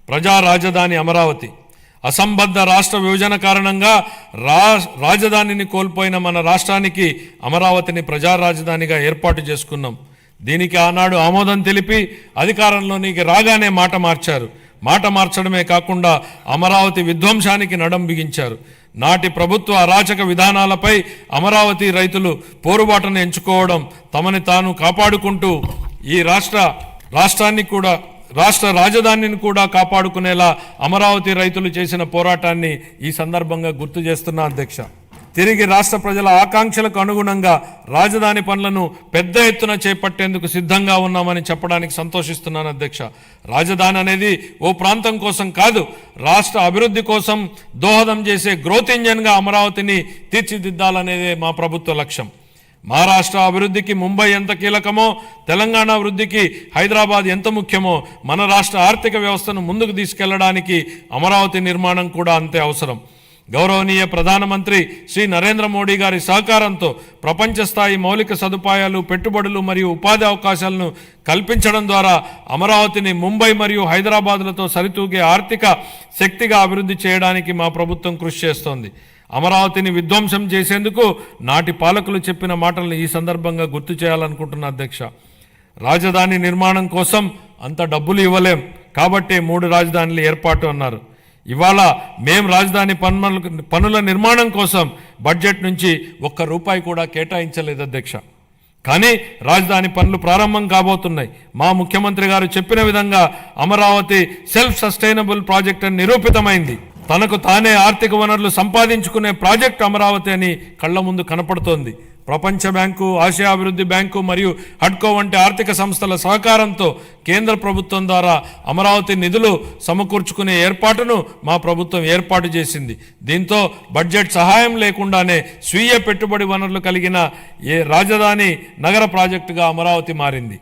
ప్రజా రాజధాని అమరావతి. అసంబద్ధ రాష్ట్ర విభజన కారణంగా రాజధానిని కోల్పోయిన మన రాష్ట్రానికి అమరావతిని ప్రజా రాజధానిగా ఏర్పాటు చేసుకున్నాం. దీనికి ఆనాడు ఆమోదం తెలిపి అధికారంలోనికి రాగానే మాట మార్చారు. మాట మార్చడమే కాకుండా అమరావతి విధ్వంసానికి నడం బిగించారు. నాటి ప్రభుత్వ అరాచక విధానాలపై అమరావతి రైతులు పోరుబాటును ఎంచుకోవడం, తమని తాను కాపాడుకుంటూ ఈ రాష్ట్ర రాజధానిని కూడా కాపాడుకునేలా అమరావతి రైతులు చేసిన పోరాటాన్ని ఈ సందర్భంగా గుర్తు చేస్తున్నా అధ్యక్ష. తిరిగి రాష్ట్ర ప్రజల ఆకాంక్షలకు అనుగుణంగా రాజధాని పనులను పెద్ద ఎత్తున చేపట్టేందుకు సిద్ధంగా ఉన్నామని చెప్పడానికి సంతోషిస్తున్నాను అధ్యక్ష. రాజధాని అనేది ఓ ప్రాంతం కోసం కాదు, రాష్ట్ర అభివృద్ధి కోసం దోహదం చేసే గ్రోత్ ఇంజన్గా అమరావతిని తీర్చిదిద్దాలనేదే మా ప్రభుత్వ లక్ష్యం. మహారాష్ట్ర అభివృద్ధికి ముంబై ఎంత కీలకమో, తెలంగాణ వృద్ధికి హైదరాబాద్ ఎంత ముఖ్యమో, మన రాష్ట్ర ఆర్థిక వ్యవస్థను ముందుకు తీసుకెళ్లడానికి అమరావతి నిర్మాణం కూడా అంతే అవసరం. గౌరవనీయ ప్రధానమంత్రి శ్రీ నరేంద్ర మోడీ గారి సహకారంతో ప్రపంచ స్థాయి మౌలిక సదుపాయాలు, పెట్టుబడులు మరియు ఉపాధి అవకాశాలను కల్పించడం ద్వారా అమరావతిని ముంబై మరియు హైదరాబాద్లతో సరితూగే ఆర్థిక శక్తిగా అభివృద్ధి చేయడానికి మా ప్రభుత్వం కృషి చేస్తోంది. అమరావతిని విధ్వంసం చేసేందుకు నాటి పాలకులు చెప్పిన మాటలను ఈ సందర్భంగా గుర్తు చేయాలనుకుంటున్న అధ్యక్ష. రాజధాని నిర్మాణం కోసం అంత డబ్బులు ఇవ్వలేం కాబట్టే 3 రాజధానులు ఏర్పాటు అన్నారు. ఇవాళ మేం రాజధాని పనుల నిర్మాణం కోసం బడ్జెట్ నుంచి ₹1 కూడా కేటాయించలేదు అధ్యక్ష. కానీ రాజధాని పనులు ప్రారంభం కాబోతున్నాయి. మా ముఖ్యమంత్రి గారు చెప్పిన విధంగా అమరావతి సెల్ఫ్ సస్టైనబుల్ ప్రాజెక్ట్ అని నిరూపితమైంది. తనకు తానే ఆర్థిక వనరులు సంపాదించుకునే ప్రాజెక్టు అమరావతి అని కళ్ల ముందు కనపడుతోంది. ప్రపంచ బ్యాంకు, ఆసియా అభివృద్ధి బ్యాంకు మరియు హడ్కో వంటి ఆర్థిక సంస్థల సహకారంతో కేంద్ర ప్రభుత్వం ద్వారా అమరావతి నిధులు సమకూర్చుకునే ఏర్పాటును మా ప్రభుత్వం ఏర్పాటు చేసింది. దీంతో బడ్జెట్ సహాయం లేకుండానే స్వీయ పెట్టుబడి వనరులు కలిగిన రాజధాని నగర ప్రాజెక్టుగా అమరావతి మారింది.